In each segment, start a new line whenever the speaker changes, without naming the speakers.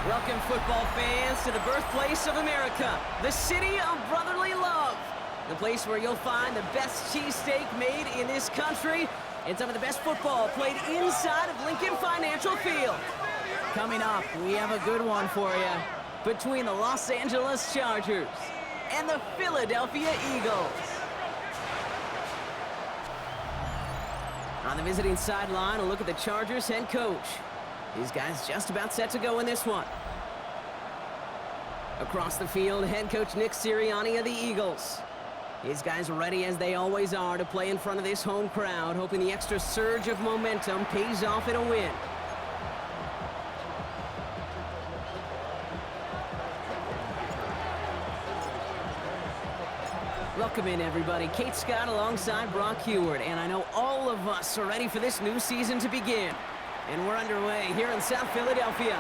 Welcome, football fans, to the birthplace of America, the city of brotherly love. The place where you'll find the best cheesesteak made in this country and some of the best football played inside of Lincoln Financial Field. Coming up, we have a good one for you between the Los Angeles Chargers and the Philadelphia Eagles. On the visiting sideline, a look at the Chargers head coach. These guys just about set to go in this one. Across the field, head coach Nick Sirianni of the Eagles. These guys are ready, as they always are, to play in front of this home crowd, hoping the extra surge of momentum pays off in a win. Welcome in, everybody. Kate Scott alongside Brock Heward, and I know all of us are ready for this new season to begin. And we're underway here in South Philadelphia.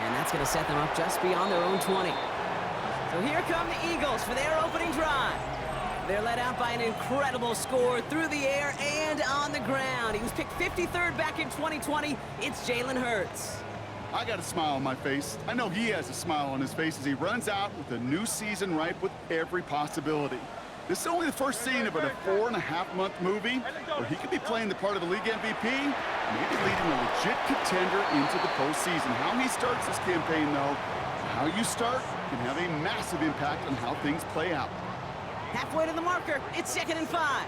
And that's going to set them up just beyond their own 20. So here come the Eagles for their opening drive. They're led out by an incredible score through the air and on the ground. He was picked 53rd back in 2020. It's Jalen Hurts.
I got a smile on my face. I know he has a smile on his face as he runs out with a new season ripe with every possibility. This is only the first scene of a 4.5-month movie where he could be playing the part of the league MVP, maybe leading a legit contender into the postseason. How he starts this campaign, though, how you start can have a massive impact on how things play out.
Halfway to the marker, it's 2nd and 5.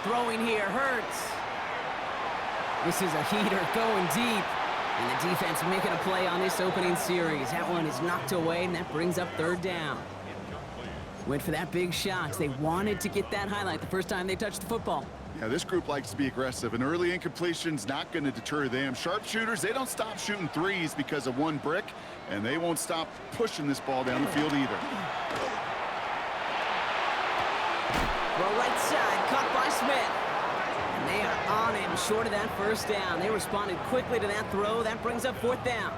Throwing here, Hurts. This is a heater going deep. And the defense making a play on this opening series. That one is knocked away, and that brings up 3rd down. Went for that big shot. They wanted to get that highlight the first time they touched the football.
Yeah, this group likes to be aggressive, and early incompletion's not going to deter them. Sharpshooters, they don't stop shooting threes because of one brick, and they won't stop pushing this ball down the field either.
Well, right side, caught by Smith. And they are on him, short of that 1st down. They responded quickly to that throw. That brings up 4th down.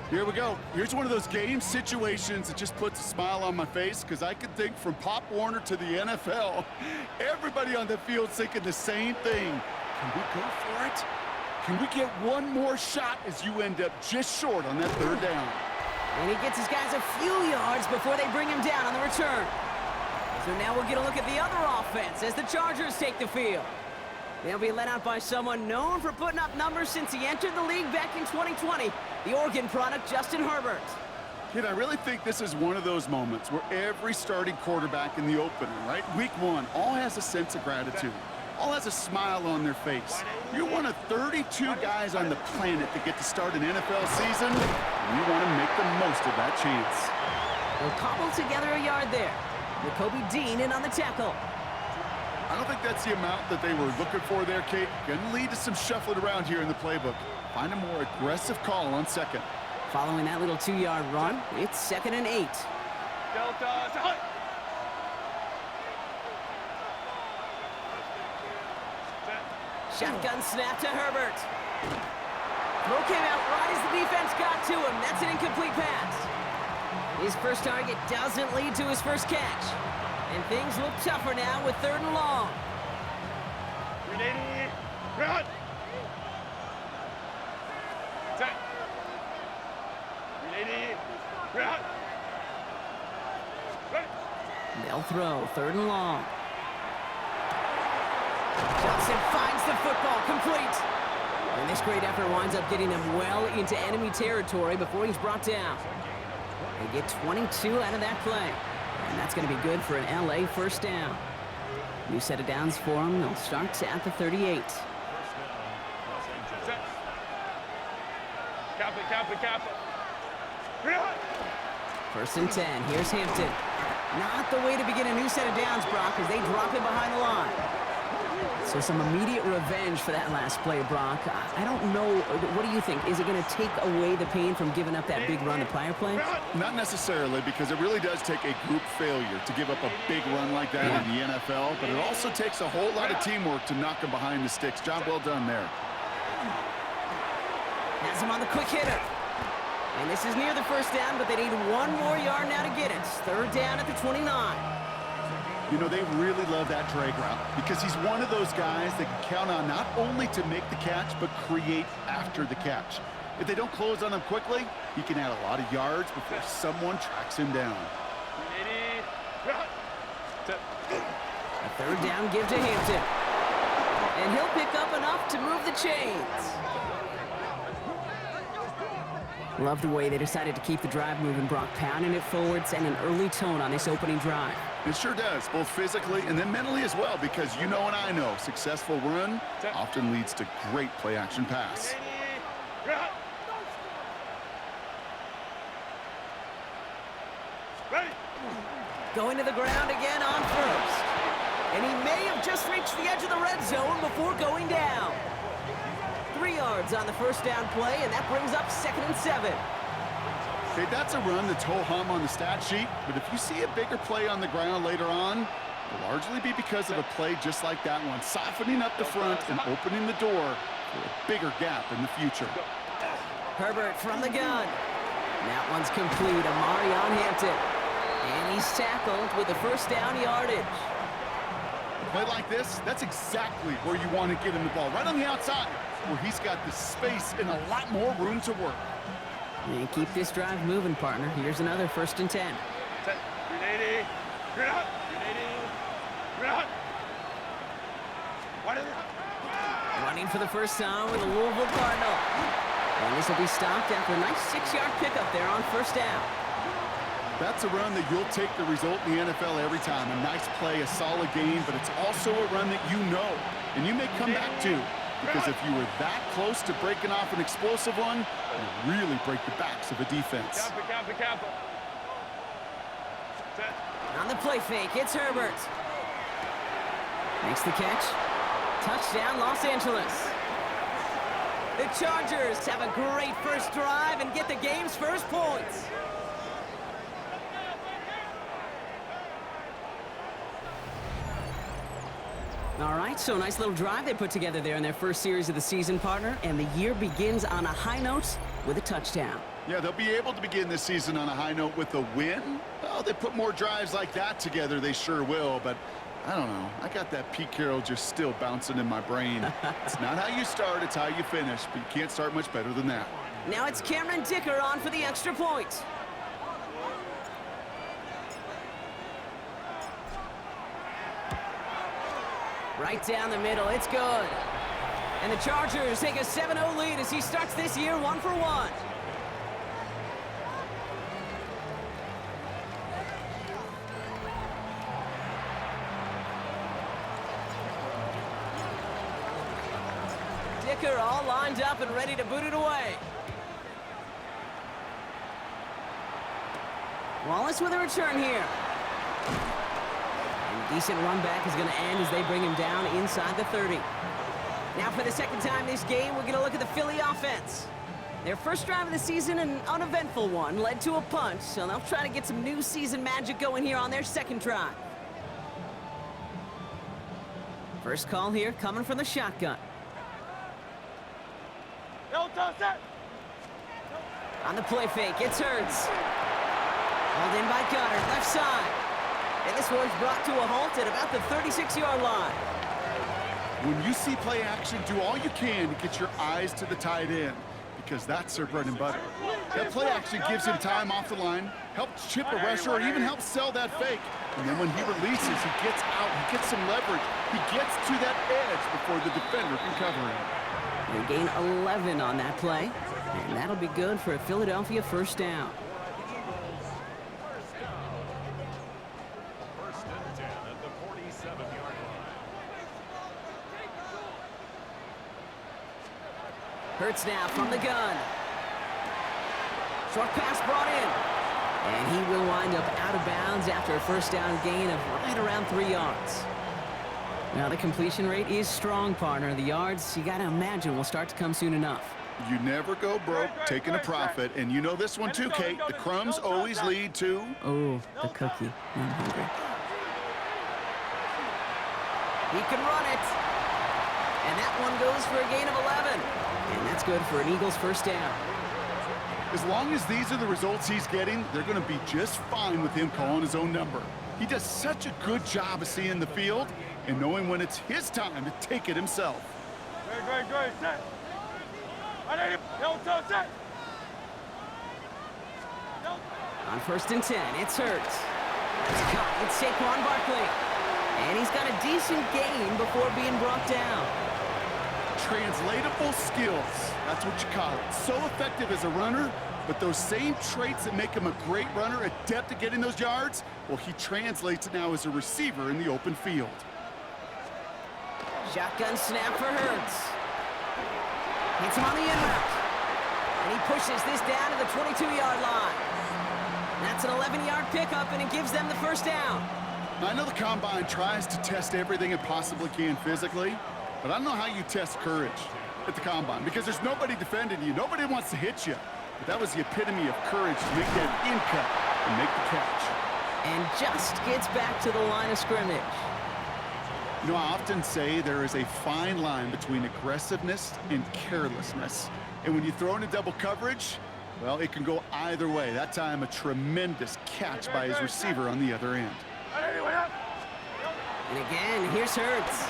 Here we go. Here's one of those game situations that just puts a smile on my face, because I can think from Pop Warner to the NFL. Everybody on the field's thinking the same thing. Can we go for it? Can we get one more shot as you end up just short on that 3rd down?
And he gets his guys a few yards before they bring him down on the return. So now we'll get a look at the other offense as the Chargers take the field. They'll be led out by someone known for putting up numbers since he entered the league back in 2020, the Oregon product, Justin Herbert.
Kid, I really think this is one of those moments where every starting quarterback in the opener, right, week 1, all has a sense of gratitude, all has a smile on their face. You're one of 32 guys on the planet that get to start an NFL season, and you want to make the most of that chance.
They'll cobble together a yard there. Kobe Dean in on the tackle.
I don't think that's the amount that they were looking for there, Kate. Going to lead to some shuffling around here in the playbook. Find a more aggressive call on 2nd.
Following that little 2-yard run, it's 2nd and 8. Shotgun snap to Herbert. Throw came out right as the defense got to him. That's an incomplete pass. His first target doesn't lead to his first catch. And things look tougher now with 3rd and long.
Run! Set. Run!
They'll throw 3rd and long. Johnson finds the football, complete. And this great effort winds up getting him well into enemy territory before he's brought down. They get 22 out of that play. And that's going to be good for an LA 1st down. New set of downs for them. They'll start at the 38.
Kappa.
1st and 10. Here's Hampton. Not the way to begin a new set of downs, Brock, as they drop him behind the line. So some immediate revenge for that last play, Brock. I don't know. What do you think? Is it going to take away the pain from giving up that big run the prior play?
Not necessarily, because it really does take a group failure to give up a big run like that in the NFL, but it also takes a whole lot of teamwork to knock him behind the sticks. Job well done there.
Has him on the quick hitter. And this is near the 1st down, but they need 1 more yard now to get it. 3rd down at the 29.
You know, they really love that drag route because he's one of those guys that can count on not only to make the catch, but create after the catch. If they don't close on him quickly, he can add a lot of yards before someone tracks him down.
A third down give to Hampton. And he'll pick up enough to move the chains. Love the way they decided to keep the drive moving, Brock, pounding it forwards and an early tone on this opening drive.
It sure does, both physically and then mentally as well, because you know and I know, successful run often leads to great play-action pass.
Going to the ground again on first. And he may have just reached the edge of the red zone before going down. 3 yards on the first down play, and that brings up 2nd and 7.
Okay, that's a run that's ho-hum on the stat sheet, but if you see a bigger play on the ground later on, it'll largely be because of a play just like that one, softening up the front and opening the door for a bigger gap in the future.
Herbert from the gun. That one's complete. Amari on Hampton. And he's tackled with the first down yardage.
A play like this, that's exactly where you want to get him the ball, right on the outside, where he's got the space and a lot more room to work.
And keep this drive moving, partner. Here's another 1st and 10. Running for the first time with a Louisville Cardinal. And this will be stopped after a nice 6-yard pickup there on first down.
That's a run that you'll take the result in the NFL every time. A nice play, a solid game, but it's also a run that you know, and you may come back to. Because if you were that close to breaking off an explosive one, you really break the backs of a defense.
On the play fake, it's Herbert. Makes the catch. Touchdown, Los Angeles. The Chargers have a great first drive and get the game's first points. All right, so nice little drive they put together there in their first series of the season, partner, and the year begins on a high note with a touchdown.
Yeah, they'll be able to begin this season on a high note with a win. Well, they put more drives like that together, they sure will, but I don't know. I got that Pete Carroll just still bouncing in my brain. It's not how you start, it's how you finish, but you can't start much better than that.
Now it's Cameron Dicker on for the extra point. Right down the middle, it's good. And the Chargers take a 7-0 lead as he starts this year 1 for 1. Dicker all lined up and ready to boot it away. Wallace with a return here. Decent run back is going to end as they bring him down inside the 30. Now for the second time this game, we're going to look at the Philly offense. Their first drive of the season, an uneventful one, led to a punt, so they'll try to get some new season magic going here on their second drive. First call here coming from the shotgun. On the play fake, it's Hurts. Hauled in by Gunner, left side. And this one's brought to a halt at about the 36-yard line.
When you see play action, do all you can to get your eyes to the tight end, because that's their bread and butter. That play action gives him time off the line, helps chip a rusher, or even helps sell that fake. And then when he releases, he gets out, he gets some leverage. He gets to that edge before the defender can cover him.
They gain 11 on that play, and that'll be good for a Philadelphia first down. Hurts now from the gun. Short pass brought in. And he will wind up out of bounds after a first down gain of right around 3 yards. Now the completion rate is strong, partner. The yards, you got to imagine, will start to come soon enough.
You never go broke taking a profit, and you know this one too, Kate. The crumbs always lead to...
Oh, the cookie. I'm hungry. He can run it. And that one goes for a gain of 11. And that's good for an Eagles first down.
As long as these are the results he's getting, they're going to be just fine with him calling his own number. He does such a good job of seeing the field and knowing when it's his time to take it himself.
Great. Set. I need him. Set.
On 1st and 10, it's Hurts. It's caught. It's Saquon Barkley. And he's got a decent gain before being brought down.
Translatable skills. That's what you call it. So effective as a runner, but those same traits that make him a great runner, adept at getting those yards, well, he translates it now as a receiver in the open field.
Shotgun snap for Hurts. Hits him on the in route. And he pushes this down to the 22-yard line. That's an 11-yard pickup, and it gives them the first down.
I know the Combine tries to test everything it possibly can physically, but I don't know how you test courage at the Combine because there's nobody defending you. Nobody wants to hit you. But that was the epitome of courage to make that in cut and make the catch.
And just gets back to the line of scrimmage.
You know, I often say there is a fine line between aggressiveness and carelessness. And when you throw into double coverage, well, it can go either way. That time, a tremendous catch by his receiver on the other end.
And again, here's Hurts.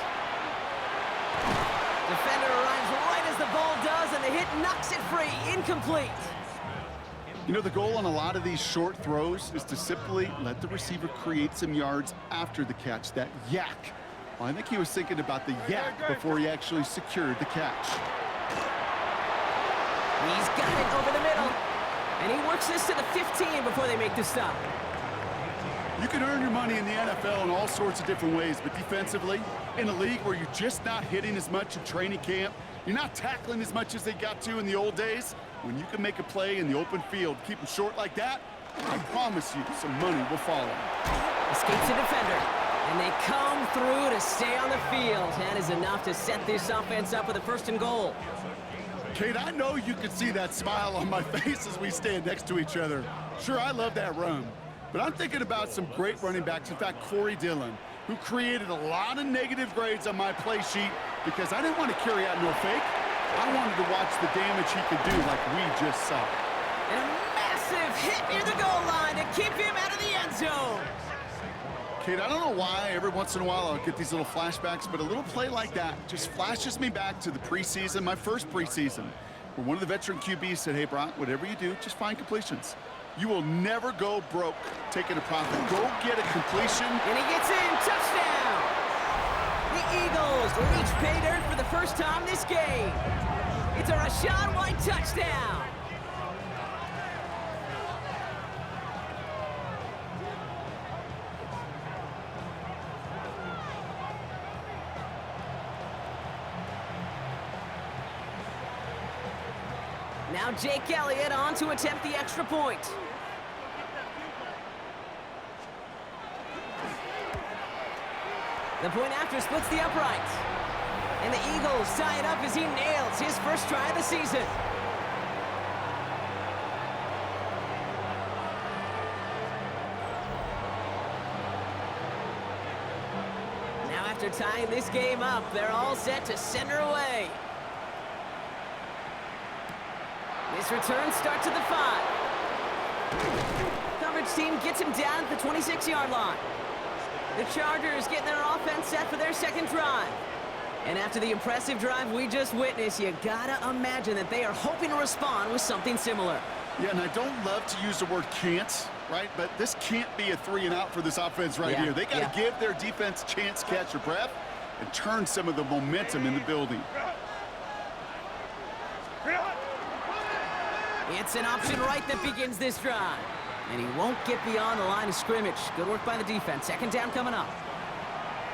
Defender arrives right as the ball does, and the hit knocks it free. Incomplete.
You know, the goal on a lot of these short throws is to simply let the receiver create some yards after the catch, that yak. Well, I think he was thinking about the yak before he actually secured the catch.
He's got it over the middle. And he works this to the 15 before they make the stop.
You can earn your money in the NFL in all sorts of different ways, but defensively, in a league where you're just not hitting as much in training camp, you're not tackling as much as they got to in the old days, when you can make a play in the open field, keep them short like that, I promise you some money will follow.
Escapes the defender. And they come through to stay on the field. That is enough to set this offense up with a 1st and goal.
Kate, I know you can see that smile on my face as we stand next to each other. Sure, I love that run. But I'm thinking about some great running backs. In fact, Corey Dillon, who created a lot of negative grades on my play sheet because I didn't want to carry out no fake. I wanted to watch the damage he could do like we just saw.
And a massive hit near the goal line to keep him out of the end zone.
Kate, I don't know why every once in a while I'll get these little flashbacks, but a little play like that just flashes me back to the preseason, my first preseason, where one of the veteran QBs said, hey, Brock, whatever you do, just find completions. You will never go broke taking a profit. Go get a completion.
And he gets in. Touchdown. The Eagles reach pay dirt for the first time this game. It's a Rachaad White touchdown. Now Jake Elliott on to attempt the extra point. The point after splits the uprights. And the Eagles tie it up as he nails his first try of the season. Now after tying this game up, they're all set to send her away. This return starts at the 5. Coverage team gets him down at the 26-yard line. The Chargers getting their offense set for their second drive. And after the impressive drive we just witnessed, you gotta imagine that they are hoping to respond with something similar.
Yeah, and I don't love to use the word can't, right? But this can't be a 3-and-out for this offense right here. They got to give their defense a chance to catch their breath and turn some of the momentum in the building.
It's an option right that begins this drive. And he won't get beyond the line of scrimmage. Good work by the defense. Second down coming up.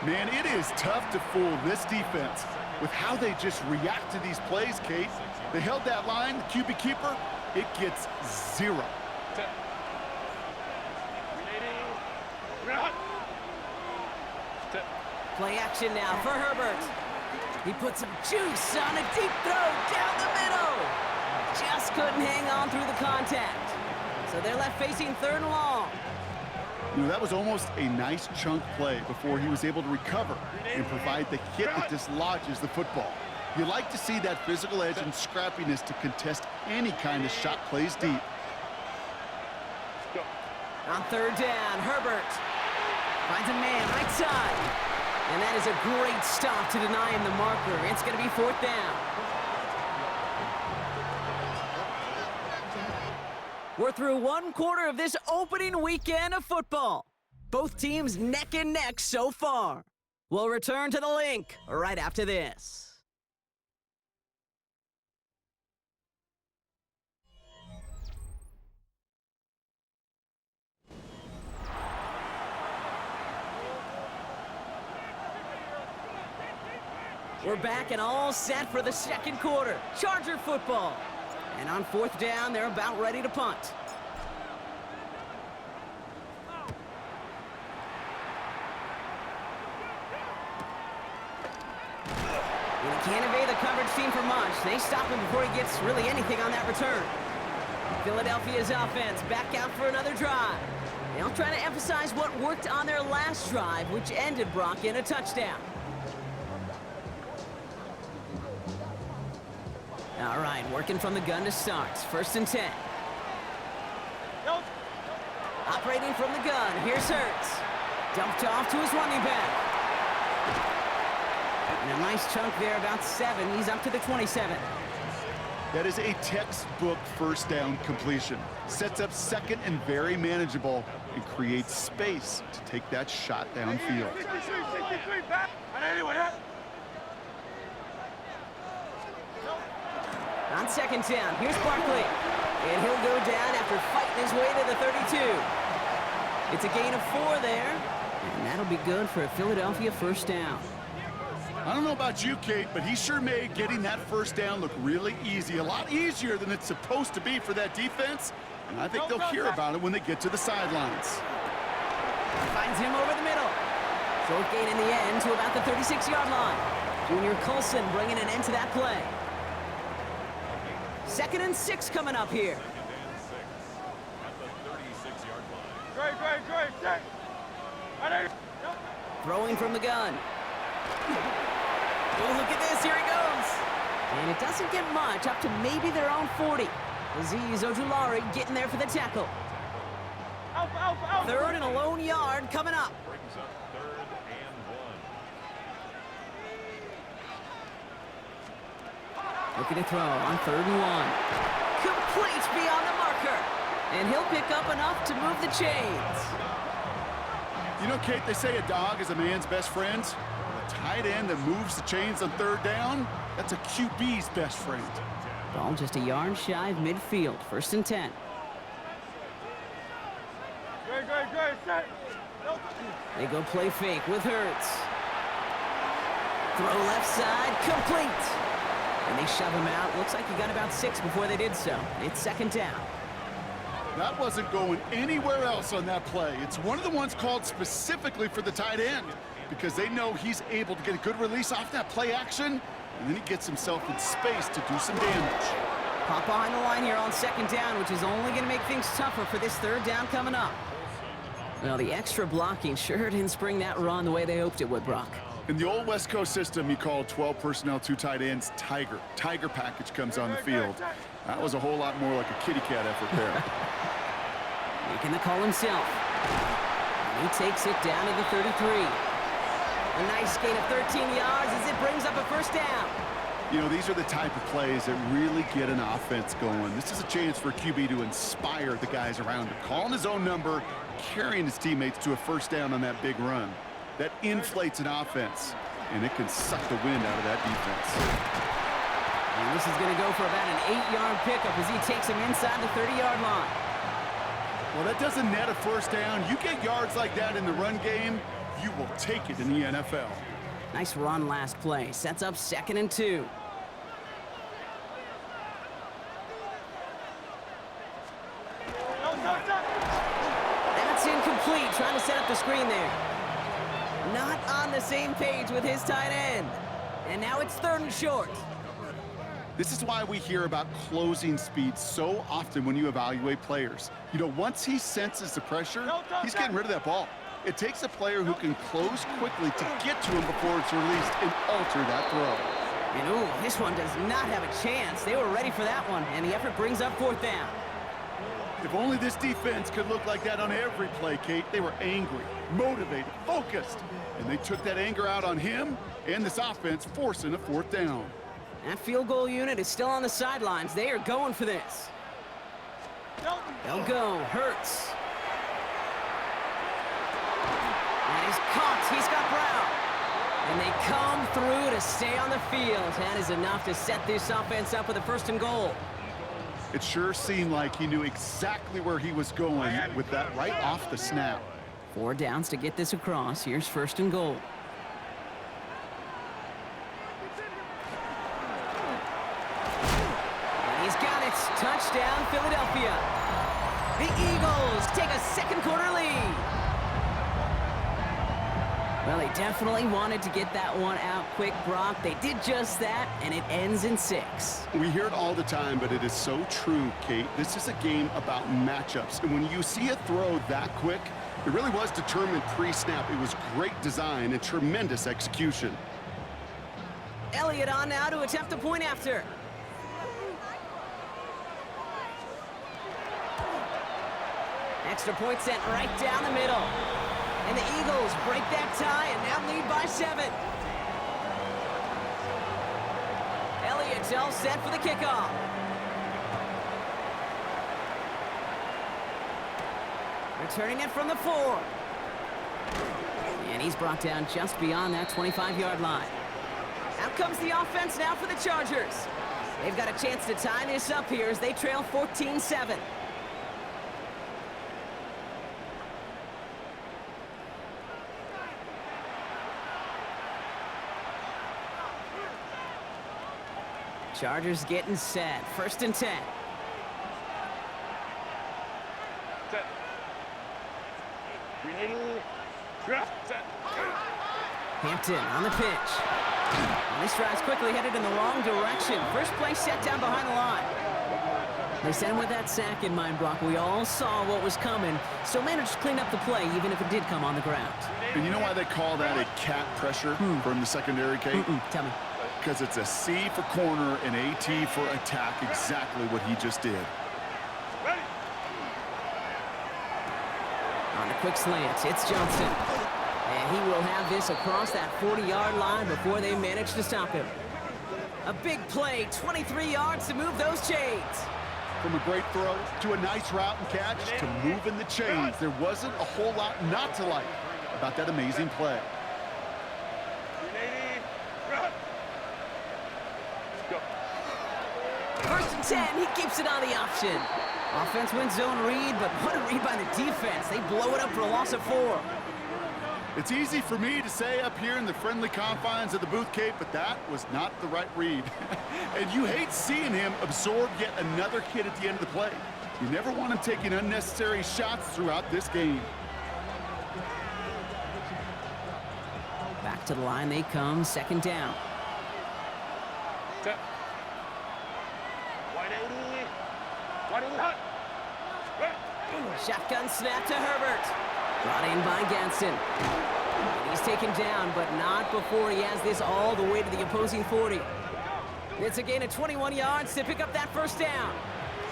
Man, it is tough to fool this defense with how they just react to these plays, Kate. They held that line, the QB keeper, it gets 0.
Play action now for Herbert. He puts some juice on a deep throw down the middle. Just couldn't hang on through the contact. So they're left facing 3rd and long.
You know, that was almost a nice chunk play before he was able to recover and provide the hit that dislodges the football. You like to see that physical edge and scrappiness to contest any kind of shot plays deep.
On 3rd down, Herbert. Finds a man right side. And that is a great stop to deny him the marker. It's going to be 4th down. We're through 1 quarter of this opening weekend of football. Both teams neck and neck so far. We'll return to the link right after this. We're back and all set for the 2nd quarter. Charger football. And on 4th down, they're about ready to punt. And he can't evade the coverage team for much. They stop him before he gets really anything on that return. Philadelphia's offense back out for another drive. They'll try to emphasize what worked on their last drive, which ended Brock in a touchdown. All right, working from the gun to start. 1st and 10. Operating from the gun, here's Hurts. Dumped off to his running back. And a nice chunk there, about 7. He's up to the 27.
That is a textbook 1st down completion. Sets up 2nd and very manageable and creates space to take that shot downfield.
On 2nd down, here's Barkley. And he'll go down after fighting his way to the 32. It's a gain of 4 there. And that'll be good for a Philadelphia 1st down.
I don't know about you, Kate, but he sure made getting that 1st down look really easy. A lot easier than it's supposed to be for that defense. And I think they'll hear about it when they get to the sidelines.
Finds him over the middle. Short gain in the end to about the 36-yard line. Junior Colson bringing an end to that play. 2nd and 6 coming up here. Throwing from the gun. Oh, look at this. Here he goes. And it doesn't get much, up to maybe their own 40. Azeez Ojulari getting there for the tackle. 3rd and a lone yard coming up.
Brings up 3rd and 1.
Looking to throw on 3rd and 1. Complete beyond the marker. And he'll pick up enough to move the chains.
You know, Kate, they say a dog is a man's best friend. A tight end that moves the chains on 3rd down, that's a QB's best friend.
Ball just a yard shy of midfield. 1st and 10. They go play fake with Hurts. Throw left side, complete. And they shove him out. Looks like he got about 6 before they did so. It's 2nd down.
That wasn't going anywhere else on that play. It's one of the ones called specifically for the tight end because they know he's able to get a good release off that play action, and then he gets himself in space to do some damage.
Pop behind the line here on 2nd down, which is only going to make things tougher for this 3rd down coming up. Well, the extra blocking sure didn't spring that run the way they hoped it would, Brock.
In the old West Coast system, you called 12 personnel, 2 tight ends, Tiger. Tiger package comes on the field. That was a whole lot more like a kitty cat effort there.
Making the call himself. And he takes it down to the 33. A nice gain of 13 yards as it brings up a 1st down.
You know, these are the type of plays that really get an offense going. This is a chance for QB to inspire the guys around him. Calling his own number, carrying his teammates to a 1st down on that big run. That inflates an offense, and it can suck the wind out of that defense.
And this is going to go for about an 8-yard pickup as he takes him inside the 30-yard line.
Well, that doesn't net a 1st down. You get yards like that in the run game, you will take it in the NFL.
Nice run last play. Sets up 2nd and 2. That's incomplete. Trying to set up the screen there. Not on the same page with his tight end. And now it's 3rd and short.
This is why we hear about closing speed so often when you evaluate players. You know, once he senses the pressure, he's getting rid of that ball. It takes a player who can close quickly to get to him before it's released and alter that throw.
And ooh, this one does not have a chance. They were ready for that one, and the effort brings up 4th down.
If only this defense could look like that on every play, Kate. They were angry, motivated, focused, and they took that anger out on him and this offense, forcing a 4th down.
That field goal unit is still on the sidelines. They are going for this. They'll go. Hurts. And he's caught. He's got Brown. And they come through to stay on the field. That is enough to set this offense up with a 1st and goal.
It sure seemed like he knew exactly where he was going with that right off the snap.
4 downs to get this across. Here's 1st and goal. And he's got it. Touchdown, Philadelphia. The Eagles take a 2nd quarter lead. Well, they definitely wanted to get that one out quick, Brock. They did just that, and it ends in 6.
We hear it all the time, but it is so true, Kate. This is a game about matchups, and when you see a throw that quick, it really was determined pre-snap. It was great design and tremendous execution.
Elliott on now to attempt the point after. Extra point sent right down the middle. And the Eagles break that tie and now lead by 7. Elliott's all set for the kickoff. Returning it from the 4. And he's brought down just beyond that 25-yard line. Out comes the offense now for the Chargers. They've got a chance to tie this up here as they trail 14-7. Chargers getting set. 1st and 10.
Set. Set.
Hampton on the pitch. And this drive's quickly headed in the wrong direction. First play set down behind the line. They sent him with that sack in mind, Brock. We all saw what was coming, so managed to clean up the play, even if it did come on the ground.
And you know why they call that a cat pressure from the secondary, Kate?
Tell me.
Because it's a C for corner and AT for attack, exactly what he just did.
Ready.
On the quick slant, it's Johnson. And he will have this across that 40-yard line before they manage to stop him. A big play, 23 yards to move those chains.
From a great throw to a nice route and catch to moving the chains, there wasn't a whole lot not to like about that amazing play.
1st and 10, he keeps it on the option. Offense wins zone read, but what a read by the defense. They blow it up for a loss of 4.
It's easy for me to say up here in the friendly confines of the booth, Kate, but that was not the right read. And you hate seeing him absorb yet another hit at the end of the play. You never want him taking unnecessary shots throughout this game.
Back to the line they come, 2nd down.
Set. Wide 80. Wide 80 hot.
Shotgun snap to Herbert. Brought in by Ganson. And he's taken down, but not before he has this all the way to the opposing 40. It's a gain of 21 yards to pick up that 1st down.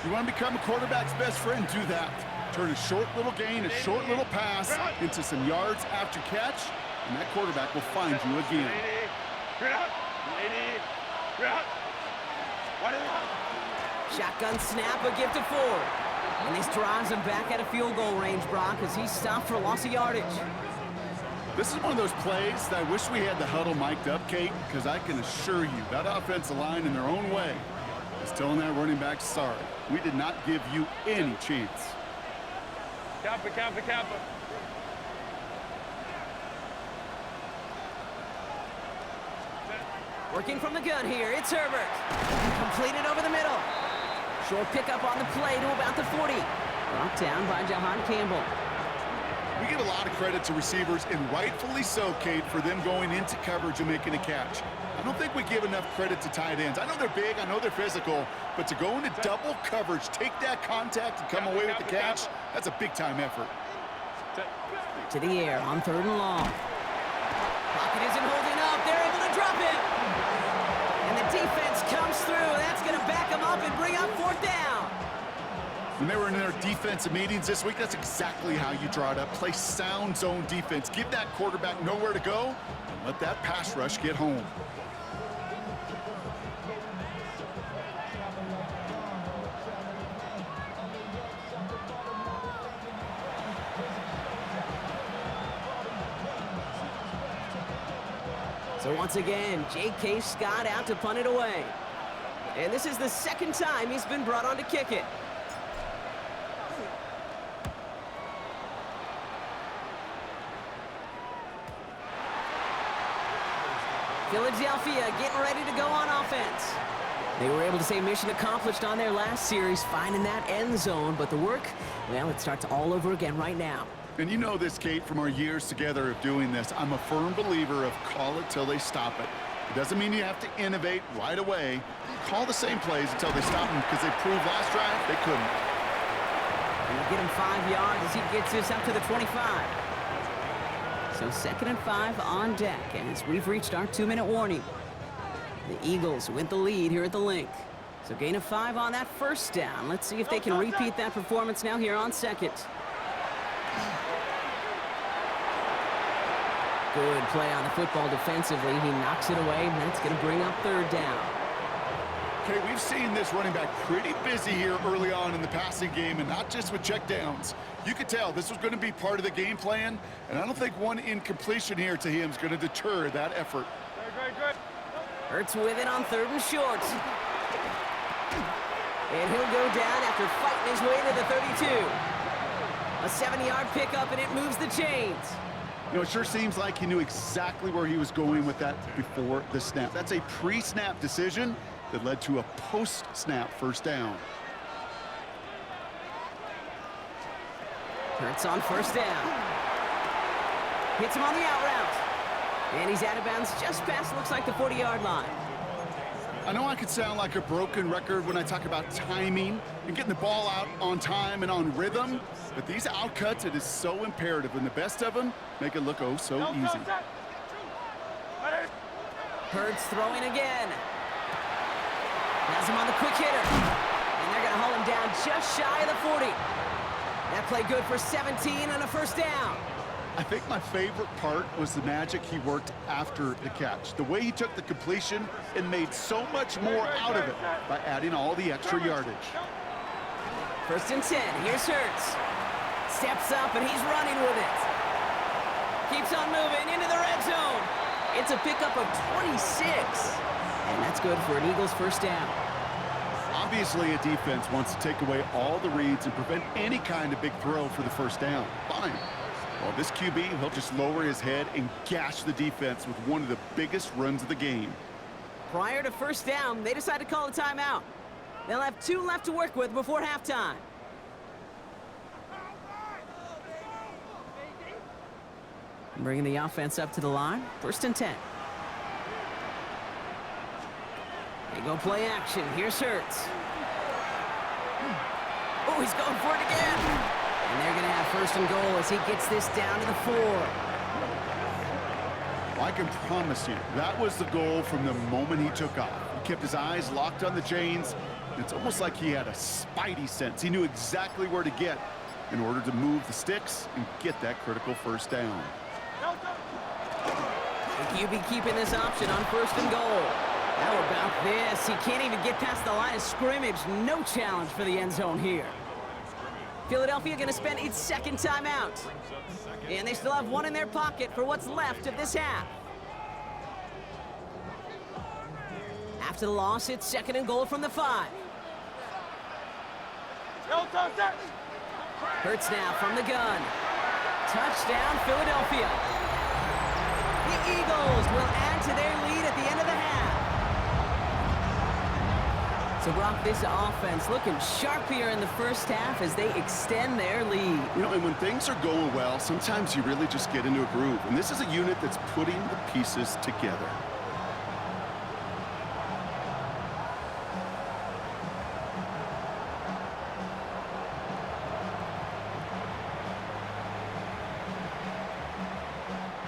You want to become a quarterback's best friend, do that. Turn a short little gain, a short little pass into some yards after catch, and that quarterback will find you again.
Shotgun snap, a gift of 4. And this drives him back at a field goal range, Brock, as he's stopped for loss of yardage.
This is one of those plays that I wish we had the huddle mic'd up, Kate, because I can assure you that offensive line in their own way is telling that running back, sorry, we did not give you any chance.
Kappa, kappa, kappa.
Working from the gun here, it's Herbert. Completed over the middle. Short pickup on the play to about the 40. Brought down by Jahan Campbell.
We give a lot of credit to receivers, and rightfully so, Kate, for them going into coverage and making a catch. I don't think we give enough credit to tight ends. I know they're big, I know they're physical, but to go into double coverage, take that contact, and come away with the catch, that's a big-time effort.
To the air on 3rd and long. Pocket isn't holding up. They're able to drop it. And the defense comes through. That's going to back them up and bring up 4th down.
When they were in their defensive meetings this week, that's exactly how you draw it up. Play sound zone defense. Give that quarterback nowhere to go, and let that pass rush get home.
So once again, J.K. Scott out to punt it away. And this is the second time he's been brought on to kick it. Philadelphia getting ready to go on offense. They were able to say mission accomplished on their last series, finding that end zone, but the work, well, it starts all over again right now.
And you know this, Kate, from our years together of doing this. I'm a firm believer of call it till they stop it. It doesn't mean you have to innovate right away. Call the same plays until they stop them, because they proved last drive they couldn't.
And we'll get him 5 yards as he gets this up to the 25. So 2nd and 5 on deck as we've reached our 2-minute warning. The Eagles with the lead here at the Link. So gain of 5 on that first down. Let's see if they can repeat that performance now here on second. Good play on the football defensively. He knocks it away, and that's going to bring up 3rd down.
Okay, we've seen this running back pretty busy here early on in the passing game, and not just with checkdowns. You could tell this was going to be part of the game plan, and I don't think one incompletion here to him is going to deter that effort.
Good.
Hurts with it on 3rd and short. And he'll go down after fighting his way to the 32. A 7-yard pickup, and it moves the chains.
You know, it sure seems like he knew exactly where he was going with that before the snap. That's a pre-snap decision that led to a post-snap first down.
Hurts on 1st down. Hits him on the out route. And he's out of bounds just past, looks like, the 40-yard line.
I know I could sound like a broken record when I talk about timing and getting the ball out on time and on rhythm, but these outcuts, it is so imperative, and the best of them make it look oh so easy.
Hurts throwing again. Has him on the quick hitter. And they're going to haul him down just shy of the 40. That play good for 17 and a first down.
I think my favorite part was the magic he worked after the catch. The way he took the completion and made so much more out of it by adding all the extra yardage.
1st and 10. Here's Hurts. Steps up, and he's running with it. Keeps on moving into the red zone. It's a pickup of 26. And that's good for an Eagles first down.
Obviously, a defense wants to take away all the reads and prevent any kind of big throw for the first down. Fine. Well, this QB, he'll just lower his head and gash the defense with one of the biggest runs of the game.
Prior to first down, they decide to call a timeout. They'll have 2 left to work with before halftime. Bringing the offense up to the line. 1st and 10. They go play action. Here's Hurts. Oh, he's going for it again. And they're going to have 1st and goal as he gets this down to the 4.
I can promise you, that was the goal from the moment he took off. He kept his eyes locked on the chains. It's almost like he had a spidey sense. He knew exactly where to get in order to move the sticks and get that critical first down.
The QB keeping this option on 1st and goal. How about this? He can't even get past the line of scrimmage. No challenge for the end zone here. Philadelphia going to spend its 2nd timeout. And they still have 1 in their pocket for what's left of this half. After the loss, it's 2nd and goal from the 5. Hurts now from the gun. Touchdown, Philadelphia. The Eagles will add to their lead at the end of the half. So, Brock, this offense looking sharp here in the first half as they extend their lead.
You know, and when things are going well, sometimes you really just get into a groove. And this is a unit that's putting the pieces together.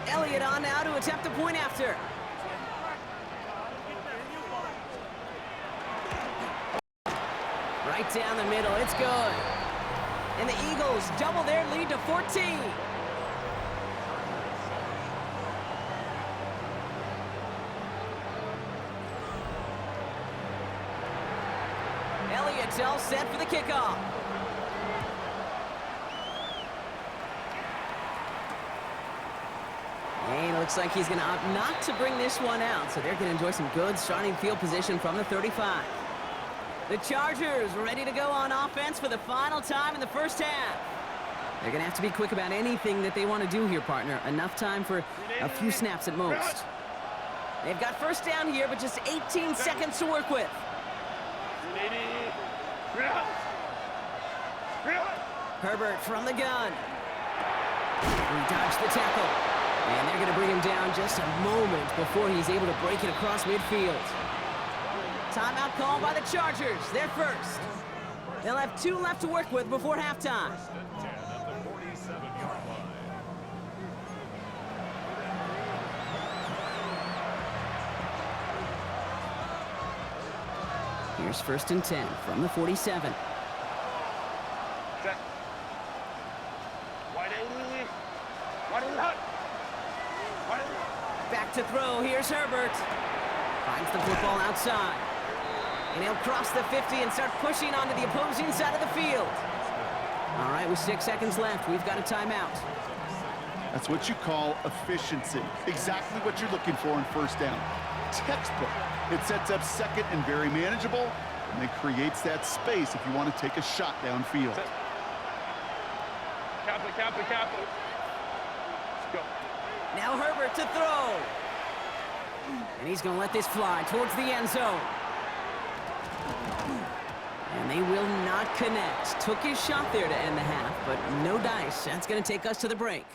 Elliott on now to attempt a point after. Right down the middle. It's good. And the Eagles double their lead to 14. Elliott's all set for the kickoff. And it looks like he's going to opt not to bring this one out, so they're going to enjoy some good starting field position from the 35. The Chargers ready to go on offense for the final time in the first half. They're going to have to be quick about anything that they want to do here, partner. Enough time for a few snaps at most. They've got first down here, but just 18 seconds to work with. Herbert from the gun. He dodged the tackle. And they're going to bring him down just a moment before he's able to break it across midfield. Timeout called by the Chargers. They're first. They'll have 2 left to work with before halftime. Here's first and 10 from the 47. Back to throw. Here's Herbert. Finds the football outside. And he'll cross the 50 and start pushing onto the opposing side of the field. All right, with 6 seconds left, we've got a timeout.
That's what you call efficiency. Exactly what you're looking for in first down. Textbook. It sets up second and very manageable, and it creates that space if you want to take a shot downfield.
Cap it. Let's go.
Now Herbert to throw. And he's going to let this fly towards the end zone. And they will not connect. Took his shot there to end the half, but no dice. That's going to take us to the break.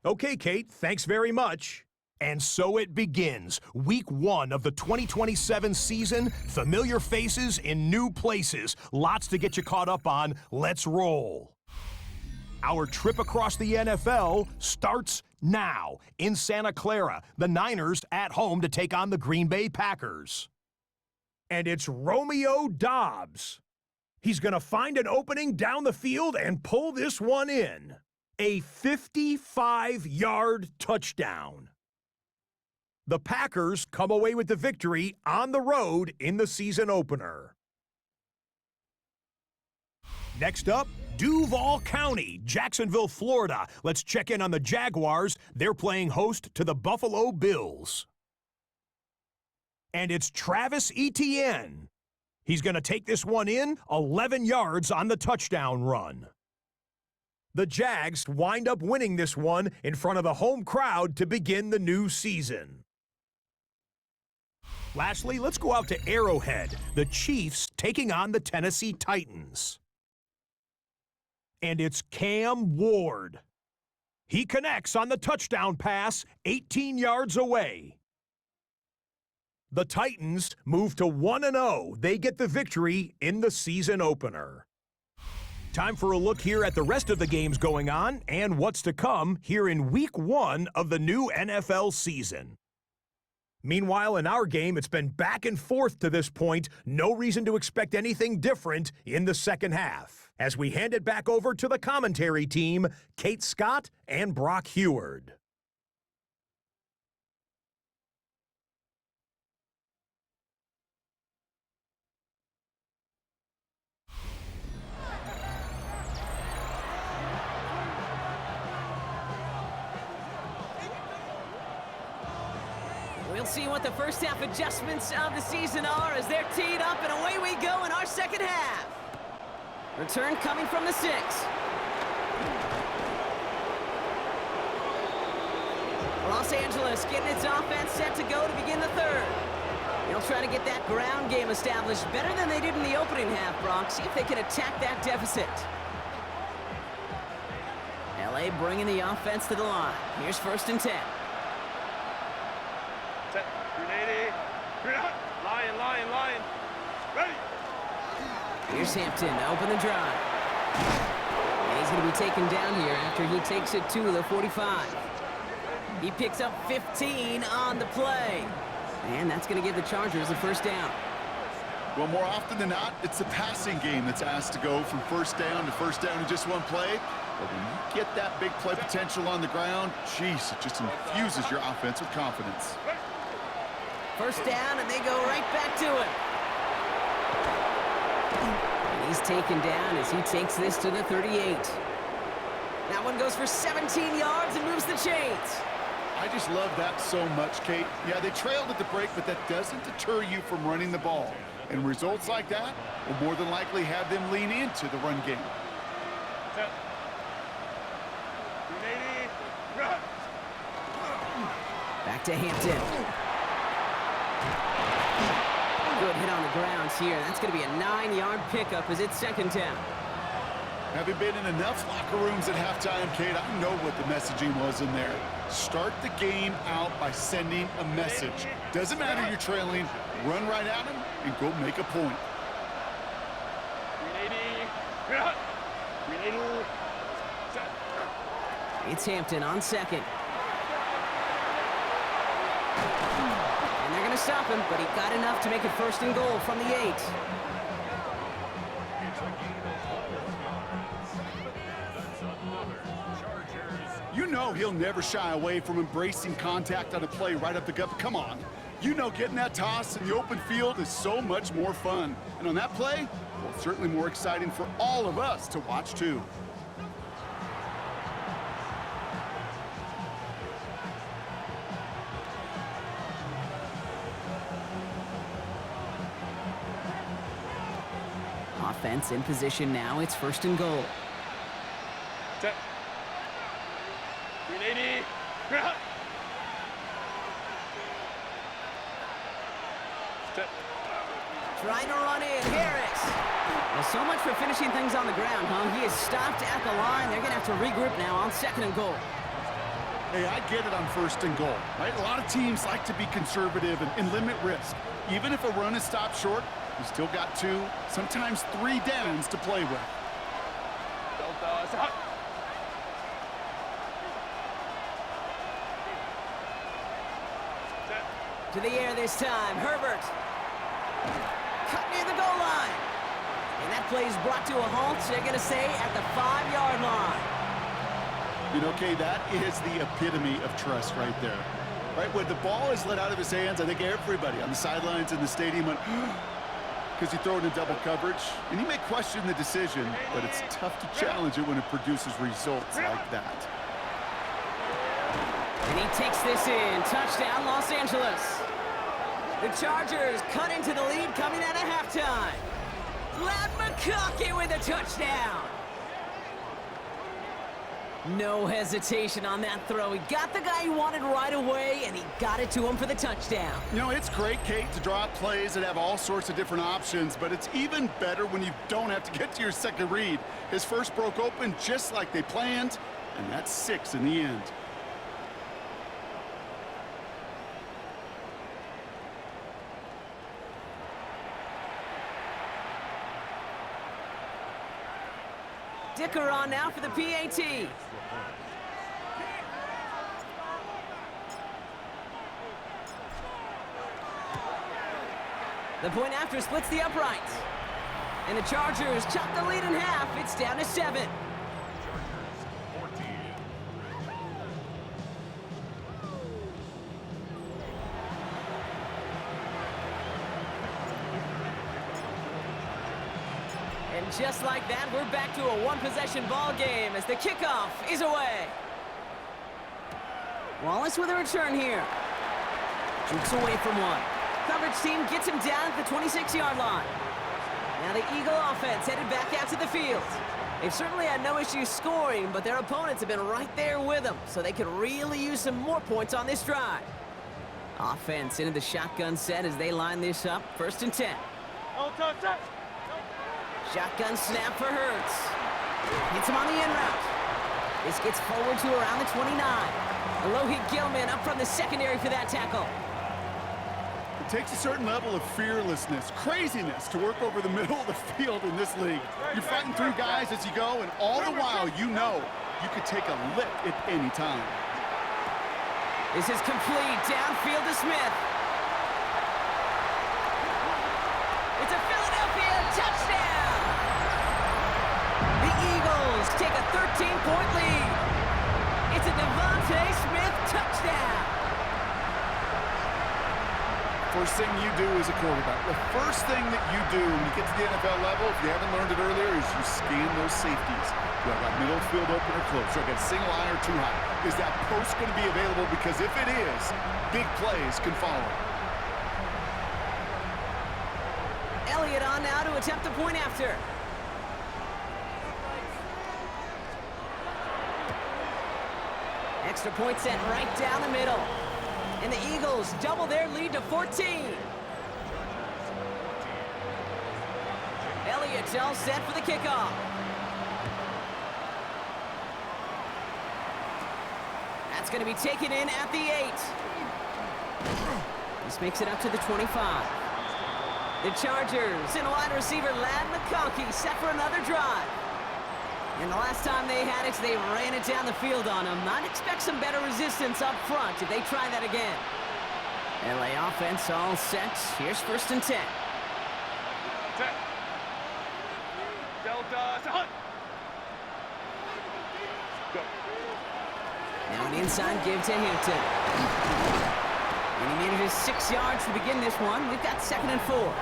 Okay, Kate, thanks very much. And so it begins. Week 1 of the 2027 season. Familiar faces in new places. Lots to get you caught up on. Let's roll. Our trip across the NFL starts now in Santa Clara. The Niners at home to take on the Green Bay Packers. And it's Romeo Doubs. He's going to find an opening down the field and pull this one in. A 55-yard touchdown. The Packers come away with the victory on the road in the season opener. Next up, Duval County, Jacksonville, Florida. Let's check in on the Jaguars. They're playing host to the Buffalo Bills. And it's Travis Etienne. He's going to take this one in, 11 yards on the touchdown run. The Jags wind up winning this one in front of the home crowd to begin the new season. Lastly, let's go out to Arrowhead. The Chiefs taking on the Tennessee Titans. And it's Cam Ward. He connects on the touchdown pass 18 yards away. The Titans move to 1-0. They get the victory in the season opener. Time for a look here at the rest of the games going on and what's to come here in Week 1 of the new NFL season. Meanwhile, in our game, it's been back and forth to this point. No reason to expect anything different in the second half. As we hand it back over to the commentary team, Kate Scott and Brock Heward.
We'll see what the first half adjustments of the season are as they're teed up, and away we go in our second half. Return coming from the 6. Los Angeles getting its offense set to go to begin the third. They'll try to get that ground game established better than they did in the opening half, Brock. See if they can attack that deficit. LA bringing the offense to the line. Here's first and 10.
Set. 380. Lion. Ready.
Here's Hampton to open the drive. And he's going to be taken down here after he takes it to the 45. He picks up 15 on the play. And that's going to give the Chargers the first down.
Well, more often than not, it's the passing game that's asked to go from first down in just one play. But when you get that big play potential on the ground, geez, it just infuses your offense with confidence.
First down, and they go right back to him. And he's taken down as he takes this to the 38. That one goes for 17 yards and moves the chains.
I just love that so much, Kate. Yeah, they trailed at the break, but that doesn't deter you from running the ball. And results like that will more than likely have them lean into the run game.
Back to Hampton. Good hit on the ground here. That's going to be a 9-yard pickup as it's second down.
Having been in enough locker rooms at halftime, Kate, I know what the messaging was in there. Start the game out by sending a message. Doesn't matter you're trailing, run right at them and go make a point.
It's Hampton on second. And they're going to stop him, but he got enough to make it first and goal from the 8.
You know he'll never shy away from embracing contact on a play right up the gut. Come on. You know getting that toss in the open field is so much more fun. And on that play, well, it's certainly more exciting for all of us to watch too.
Offense in position now. It's first and goal.
Set. 380. Set.
Trying to run in. Harris. Well, so much for finishing things on the ground, huh? He is stopped at the line. They're going to have to regroup now on second and goal.
Hey, I get it on first and goal, right? A lot of teams like to be conservative and limit risk. Even if a run is stopped short, you still got 2, sometimes 3 downs to play with.
To the air this time. Herbert. Cut near the goal line. And that play is brought to a halt, they're going to say, at the 5-yard line.
You know, Kay, that is the epitome of trust right there. Right, when the ball is let out of his hands, I think everybody on the sidelines in the stadium went, because he threw it in double coverage. And you may question the decision, but it's tough to challenge it when it produces results like that.
And he takes this in. Touchdown, Los Angeles. The Chargers cut into the lead coming out of halftime. Glad McConkey with a touchdown. No hesitation on that throw. He got the guy he wanted right away, and he got it to him for the touchdown.
You know, it's great, Kate, to draw up plays that have all sorts of different options, but it's even better when you don't have to get to your second read. His first broke open just like they planned, and that's 6 in the end.
Dicker on now for the PAT. The point after splits the uprights. And the Chargers chop the lead in half. It's down to 7. And just like that, we're back to a one-possession ball game as the kickoff is away. Wallace with a return here. Jukes away from one. Coverage team gets him down at the 26-yard line. Now the Eagle offense headed back out to the field. They've certainly had no issues scoring, but their opponents have been right there with them, so they could really use some more points on this drive. Offense into the shotgun set as they line this up. First and 10. Shotgun snap for Hurts. Hits him on the end route. This gets forward to around the 29. Alohi Gilman up from the secondary for that tackle.
It takes a certain level of fearlessness, craziness to work over the middle of the field in this league. You're fighting through guys as you go, and all the while you know you could take a lick at any time.
This is complete. Downfield to Smith. It's a take a 13-point lead. It's a Devontae Smith touchdown.
First thing you do as a quarterback, the first thing that you do when you get to the NFL level, if you haven't learned it earlier, is you scan those safeties. Do I got middle field open or close? Do I got single eye or too high? Is that post going to be available? Because if it is, big plays can follow.
Elliott on now to attempt the point after. Extra point set right down the middle. And the Eagles double their lead to 14. Elliott's all set for the kickoff. That's going to be taken in at the 8. This makes it up to the 25. The Chargers and wide receiver Lad McConkey set for another drive. And the last time they had it, they ran it down the field on them. I'd expect some better resistance up front if they try that again. LA offense all set. Here's 1st and 10.
Set. Delta, hunt. Go.
Now an inside give to Hampton. And he made it 6 yards to begin this one. We've got 2nd and 4.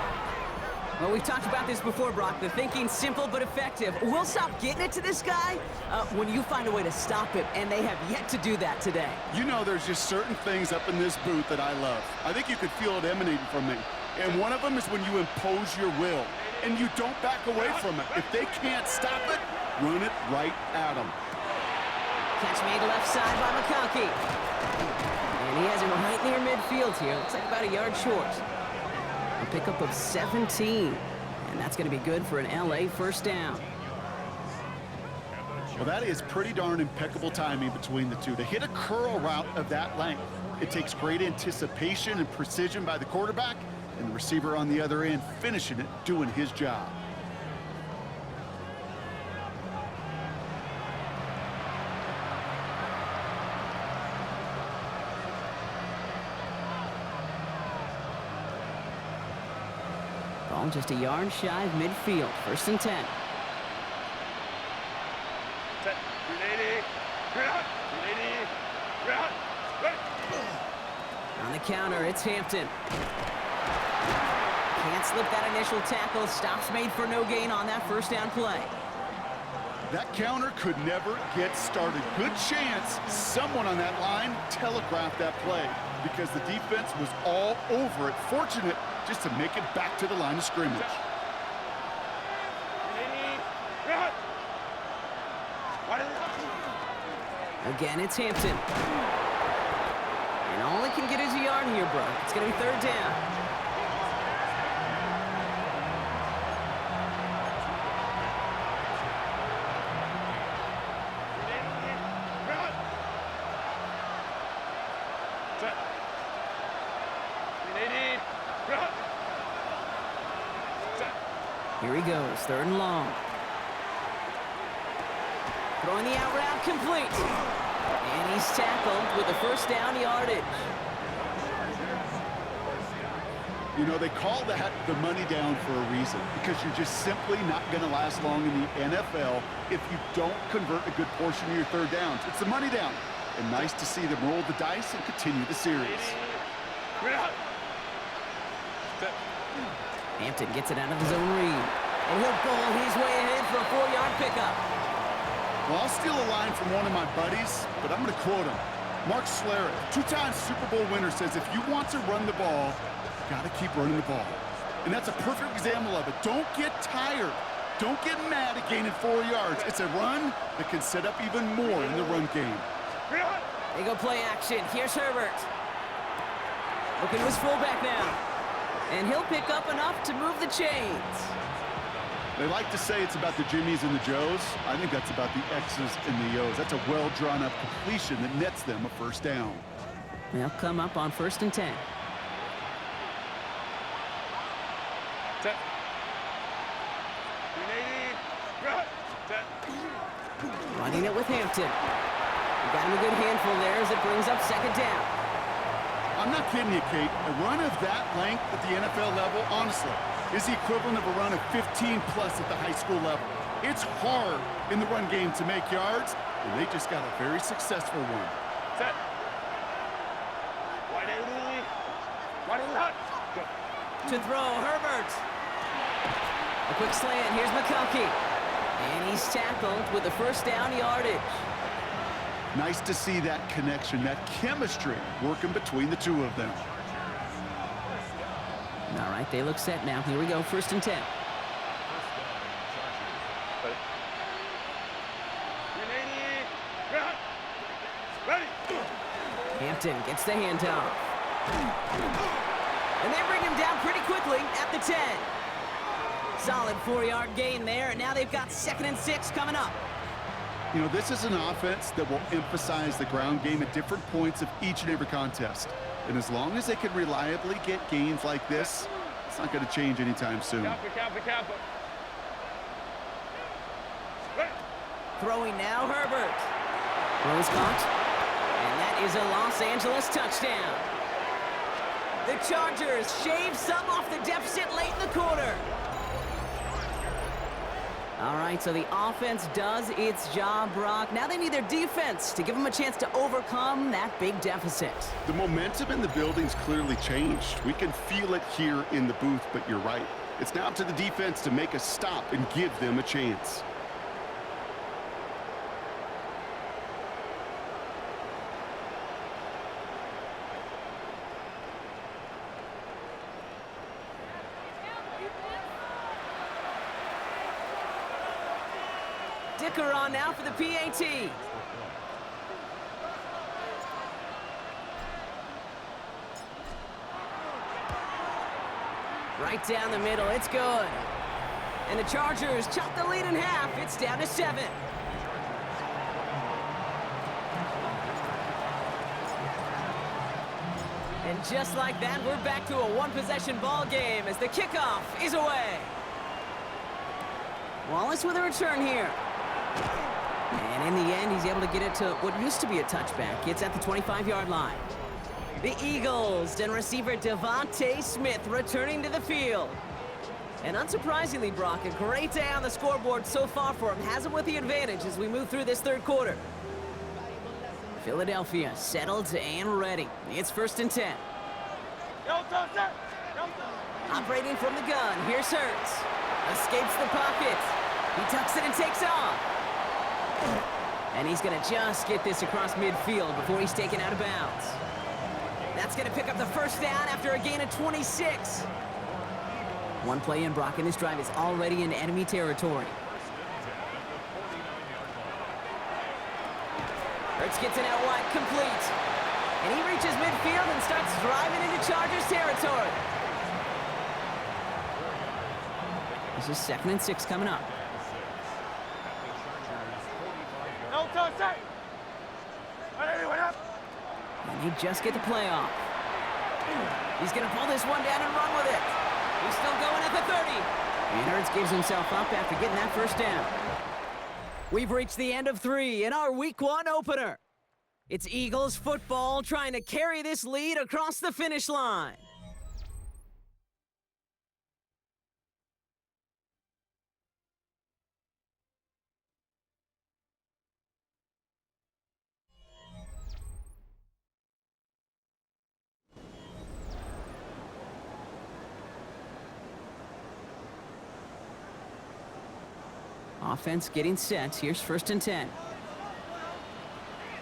Well, we've talked about this before, Brock. The thinking's simple but effective. We'll stop getting it to this guy when you find a way to stop him, and they have yet to do that today.
You know, there's just certain things up in this booth that I love. I think you could feel it emanating from me. And one of them is when you impose your will, and you don't back away from it. If they can't stop it, run it right at them.
Catch made left side by McConkey. And he has him right near midfield here. Looks like about a yard short. A pickup of 17. And that's going to be good for an LA first down.
Well, that is pretty darn impeccable timing between the two. To hit a curl route of that length, it takes great anticipation and precision by the quarterback, and the receiver on the other end finishing it, doing his job.
Ball just a yard shy of midfield. 1st and 10.
Set. 380. 380. 380.
On the counter, it's Hampton. Can't slip that initial tackle. Stops made for no gain on that first down play.
That counter could never get started. Good chance someone on that line telegraphed that play because the defense was all over it. Fortunate just to make it back to the line of scrimmage.
380.
Again, it's Hampton. And all he can get is a yard here, bro. It's going to be 3rd down. Here he goes, 3rd and long. Throwing the out route complete. And he's tackled with the first down yardage.
You know, they call that the money down for a reason because you're just simply not going to last long in the NFL if you don't convert a good portion of your 3rd downs. It's the money down. And nice to see them roll the dice and continue the series.
Hampton gets it out of his own read. And he'll pull his way ahead for a 4-yard pickup.
Well, I'll steal a line from one of my buddies, but I'm going to quote him. Mark Schlereth, 2-time Super Bowl winner, says if you want to run the ball, you got to keep running the ball. And that's a perfect example of it. Don't get tired. Don't get mad at gaining 4 yards. It's a run that can set up even more in the run game.
They go play action. Here's Herbert. Looking to his fullback now. And he'll pick up enough to move the chains.
They like to say it's about the Jimmies and the Joes. I think that's about the X's and the O's. That's a well-drawn-up completion that nets them a first down.
They'll come up on 1st and 10.
Set. 380. Set.
Running it with Hampton. We got him a good handful there as it brings up 2nd down.
I'm not kidding you, Kate. A run of that length at the NFL level, honestly, is the equivalent of a run of 15-plus at the high school level. It's hard in the run game to make yards, and they just got a very successful one.
Set. Wide end. Wide end hut.
To throw, Herbert. A quick slant, here's McConkey. And he's tackled with the first down yardage.
Nice to see that connection, that chemistry working between the two of them.
All right, they look set now. Here we go, 1st and 10.
Ready.
Hampton gets the handoff. And they bring him down pretty quickly at the 10. Solid 4-yard gain there, and now they've got 2nd and 6 coming up.
You know, this is an offense that will emphasize the ground game at different points of each and every contest. And as long as they can reliably get gains like this, it's not going to change anytime soon.
Kappa.
Throwing now, Herbert. Throws caught. And that is a Los Angeles touchdown. The Chargers shave some off the deficit late in the quarter. All right, so the offense does its job, Brock. Now they need their defense to give them a chance to overcome that big deficit.
The momentum in the building's clearly changed. We can feel it here in the booth, but you're right. It's now up to the defense to make a stop and give them a chance.
Dicker on now for the PAT. Right down the middle, it's good. And the Chargers chop the lead in half. It's down to 7. And just like that, we're back to a one-possession ball game as the kickoff is away. Wallace with a return here. And in the end, he's able to get it to what used to be a touchback. It's at the 25-yard line. The Eagles and receiver Devontae Smith returning to the field. And unsurprisingly, Brock, a great day on the scoreboard so far for him. Has him with the advantage as we move through this 3rd quarter. Philadelphia settled and ready. It's 1st and 10. Operating from the gun, here's Hurts. Escapes the pocket. He tucks it and takes off. And he's going to just get this across midfield before he's taken out of bounds. That's going to pick up the 1st down after a gain of 26. One play in, Brock, and this drive is already in enemy territory. Hurts gets it out wide, complete. And he reaches midfield and starts driving into Chargers territory. This is 2nd and 6 coming up. And they just get the play off. He's going to pull this one down and run with it. He's still going at the 30. And Hurts gives himself up after getting that 1st down. We've reached the end of 3 in our Week 1 opener. It's Eagles football trying to carry this lead across the finish line. Offense getting set. Here's 1st and 10.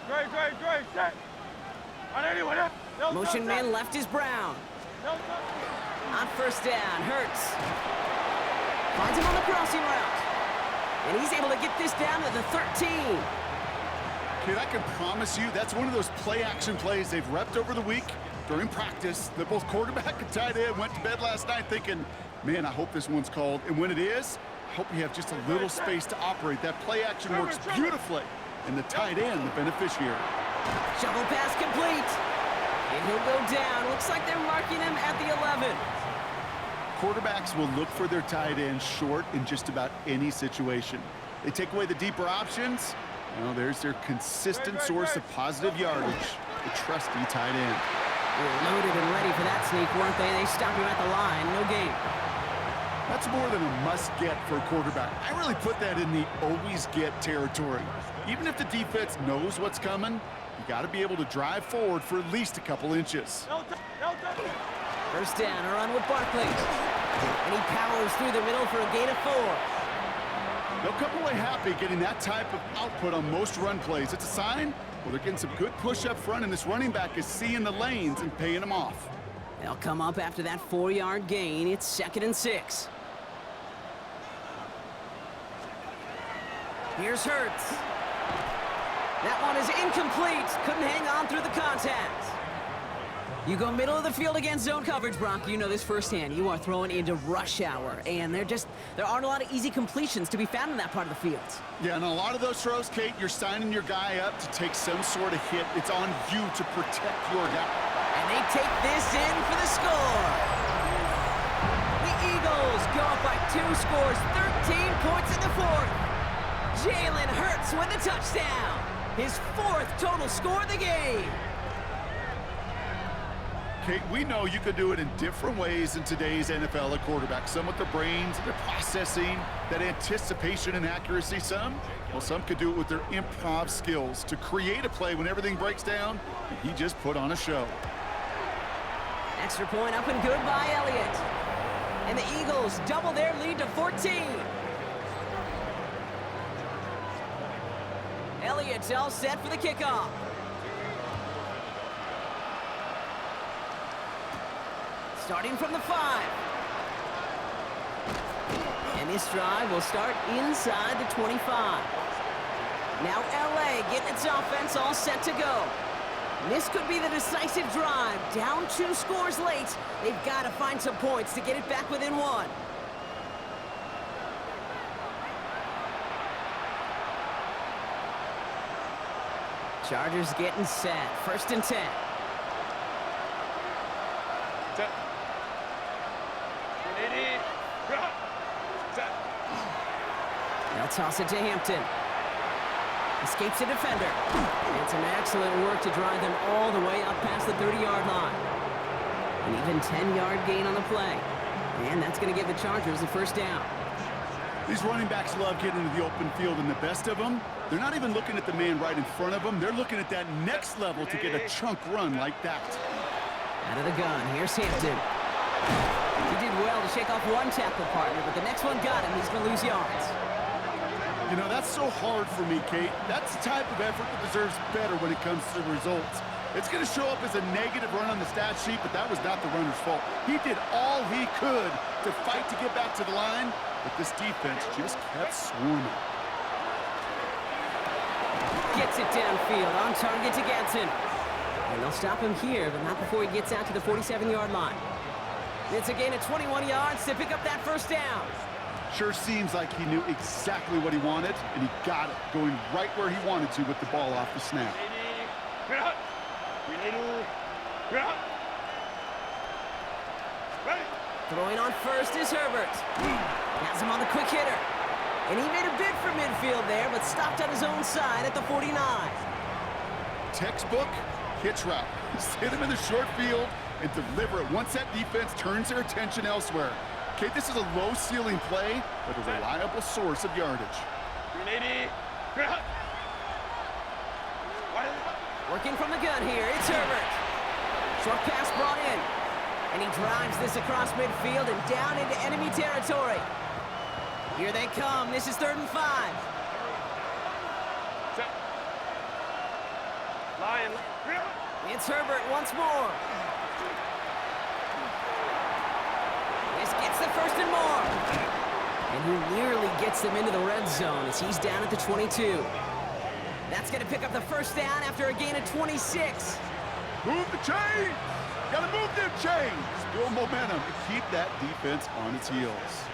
Great, set.
Motion man left is Brown. On 1st down, Hurts. Finds him on the crossing route. And he's able to get this down to the 13.
Kid, I can promise you that's one of those play-action plays they've repped over the week during practice that both quarterback and tight end went to bed last night thinking, man, I hope this one's called. And when it is, I hope you have just a little space to operate. That play-action works beautifully. And the tight end, the beneficiary.
Shovel pass complete. And he'll go down. Looks like they're marking him at the 11.
Quarterbacks will look for their tight end short in just about any situation. They take away the deeper options. Well, there's their consistent source of positive yardage, the trusty tight end.
They were loaded and ready for that sneak, weren't they? They stopped him at the line. No gain.
That's more than a must-get for a quarterback. I really put that in the always-get territory. Even if the defense knows what's coming, you got to be able to drive forward for at least a couple inches.
First down, a run with Barkley. And he powers through the middle for a gain of 4.
They'll come away happy getting that type of output on most run plays. It's a sign, well, they're getting some good push up front, and this running back is seeing the lanes and paying them off.
They'll come up after that 4-yard gain. It's 2nd and 6. Here's Hurts. That one is incomplete. Couldn't hang on through the contact. You go middle of the field against zone coverage, Brock. You know this firsthand. You are throwing into rush hour, and there aren't a lot of easy completions to be found in that part of the field.
Yeah, and a lot of those throws, Kate, you're signing your guy up to take some sort of hit. It's on you to protect your guy.
And they take this in for the score. The Eagles go up by 2 scores, 13 points in the 4th. Jalen Hurts with the touchdown. His 4th total score of the game.
Kate, we know you could do it in different ways in today's NFL at quarterback. Some with their brains, their processing, that anticipation and accuracy. Some could do it with their improv skills to create a play when everything breaks down. And he just put on a show.
Extra point up and good by Elliott. And the Eagles double their lead to 14. Elliott's all set for the kickoff. Starting from the 5. And this drive will start inside the 25. Now LA getting its offense all set to go. This could be the decisive drive. Down 2 scores late. They've got to find some points to get it back within 1. Chargers getting set. 1st and 10. They'll toss it to Hampton. Escapes a defender. And some excellent work to drive them all the way up past the 30-yard line. An even 10-yard gain on the play. And that's going to give the Chargers the 1st down.
These running backs love getting into the open field, and the best of them, they're not even looking at the man right in front of them. They're looking at that next level to get a chunk run like that.
Out of the gun, here's Hampton. He did well to shake off one tackle partner, but the next one got him. He's going to lose yards.
You know, that's so hard for me, Kate. That's the type of effort that deserves better when it comes to the results. It's going to show up as a negative run on the stat sheet, but that was not the runner's fault. He did all he could to fight to get back to the line, but this defense just kept swarming.
Gets it downfield, on target to Gatson. And they'll stop him here, but not before he gets out to the 47-yard line. It's a gain of 21 yards to pick up that 1st down.
Sure seems like he knew exactly what he wanted, and he got it, going right where he wanted to with the ball off the snap.
Throwing on first is Herbert. Has him on the quick hitter. And he made a bid for midfield there, but stopped on his own side at the 49.
Textbook hitch route. Just hit him in the short field and deliver it once that defense turns their attention elsewhere. Okay, this is a low-ceiling play, but a reliable source of yardage.
Working from the gun here, it's Herbert. Short pass brought in. And he drives this across midfield and down into enemy territory. Here they come. This is 3rd and 5. It's Herbert once more. This gets the 1st and more. And he nearly gets them into the red zone as he's down at the 22. That's going to pick up the 1st down after a gain of 26.
Move the chain! Gotta move them chains! Build momentum and keep that defense on its heels.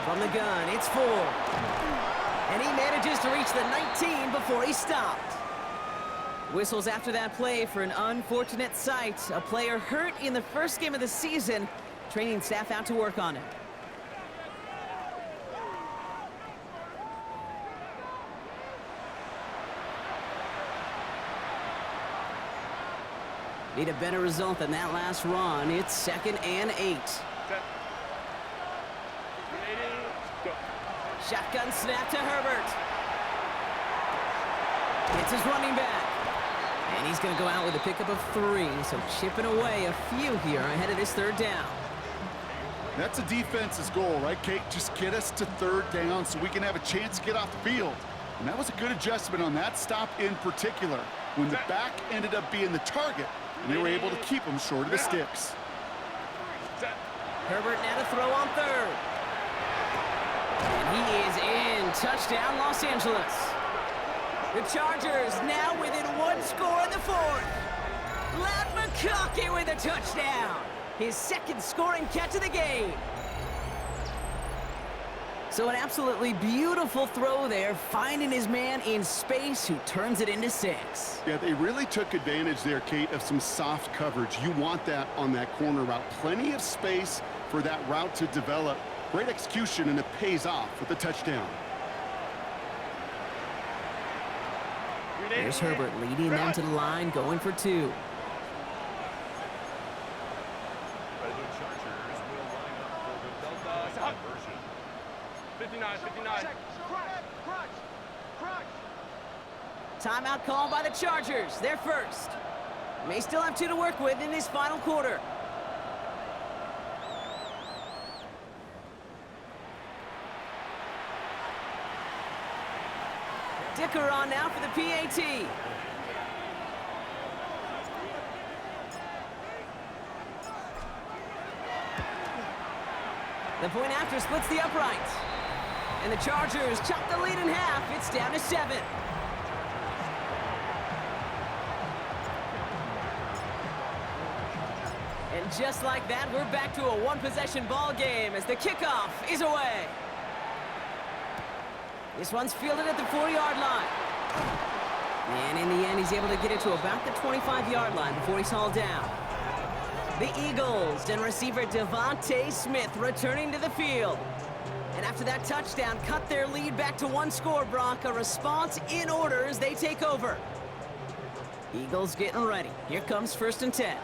From the gun, it's 4. And he manages to reach the 19 before he stopped. Whistles after that play for an unfortunate sight. A player hurt in the 1st game of the season. Training staff out to work on it. Need a better result than that last run. It's 2nd and 8.
Set. Ready, go.
Shotgun snap to Herbert. It's his running back. And he's going to go out with a pickup of 3. So chipping away a few here ahead of this 3rd down.
That's a defense's goal, right, Kate? Just get us to 3rd down so we can have a chance to get off the field. And that was a good adjustment on that stop in particular, when the back ended up being the target, and they were able to keep him short of the sticks.
Set.
Herbert now to throw on 3rd. And he is in. Touchdown, Los Angeles. The Chargers now within 1 score in the 4th. Ladd McConkey with a touchdown. His 2nd scoring catch of the game. So an absolutely beautiful throw there, finding his man in space who turns it into 6.
Yeah, they really took advantage there, Kate, of some soft coverage. You want that on that corner route. Plenty of space for that route to develop. Great execution, and it pays off with the touchdown.
There's Herbert leading them to the line, going for 2.
The Chargers will line up for the Delta conversion.
59, 59.
Timeout called by the Chargers. They're first. May still have 2 to work with in this final quarter. Dicker on now for the PAT. The point after splits the uprights. And the Chargers chop the lead in half. It's down to 7. And just like that, we're back to a 1-possession ball game as the kickoff is away. This one's fielded at the 4-yard line. And in the end, he's able to get it to about the 25-yard line before he's hauled down. The Eagles and receiver Devontae Smith returning to the field. And after that touchdown, cut their lead back to 1 score, Brock. A response in order as they take over. Eagles getting ready. Here comes 1st and 10.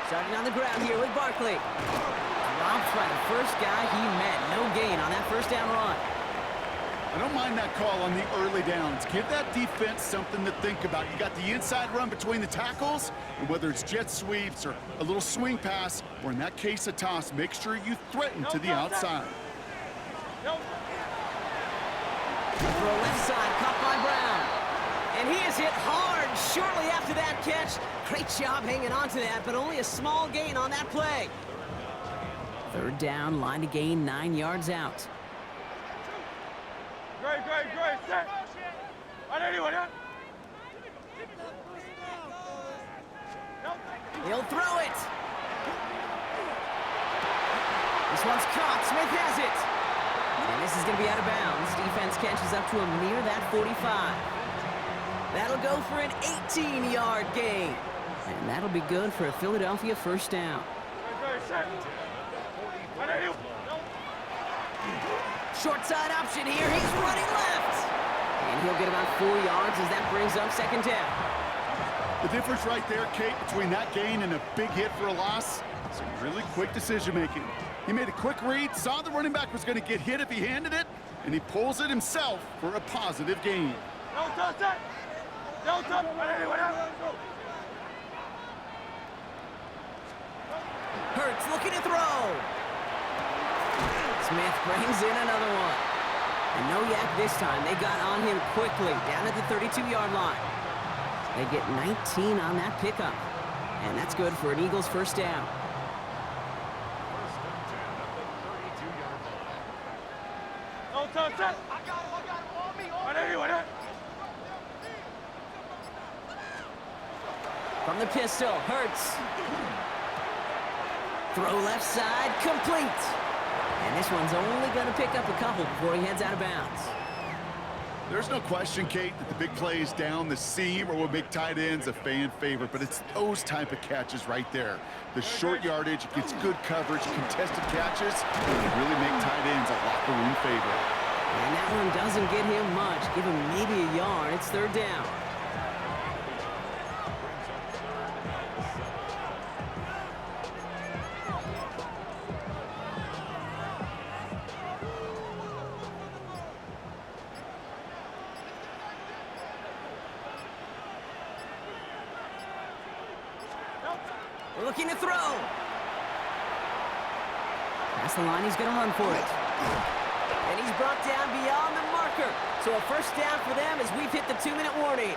Starting on the ground here with Barkley. Dropped by the first guy he met. No gain on that 1st down run.
I don't mind that call on the early downs. Give that defense something to think about. You got the inside run between the tackles, and whether it's jet sweeps or a little swing pass, or in that case a toss, make sure you threaten to the outside.
Throw left side, caught by Brown. And he is hit hard shortly after that catch. Great job hanging on to that, but only a small gain on that play. 3rd down, line to gain 9 yards out.
Great, set.
He'll throw it. This one's caught. Smith has it. And this is going to be out of bounds. Defense catches up to him near that 45. That'll go for an 18-yard gain. And that'll be good for a Philadelphia 1st down. Short side option here. He's running left. And he'll get about 4 yards as that brings up 2nd down.
The difference right there, Kate, between that gain and a big hit for a loss, some really quick decision-making. He made a quick read, saw the running back was going to get hit if he handed it, and he pulls it himself for a positive gain.
Hurts looking to throw. Smith brings in another one. And no yak this time. They got on him quickly, down at the 32-yard line. They get 19 on that pickup. And that's good for an Eagles 1st down. From the pistol, Hurts. Throw left side, complete. And this one's only going to pick up a couple before he heads out of bounds.
There's no question, Kate, that the big plays down the seam or with big tight ends a fan favorite, but it's those type of catches right there. The short yardage, it gets good coverage, contested catches, and they really make tight ends a locker room favorite.
And That one doesn't get him much. Give him maybe a yard. It's third down. Looking to throw. Past the line, he's going to run for it. And he's brought down beyond the marker. So a first down for them as we've hit the 2-minute warning.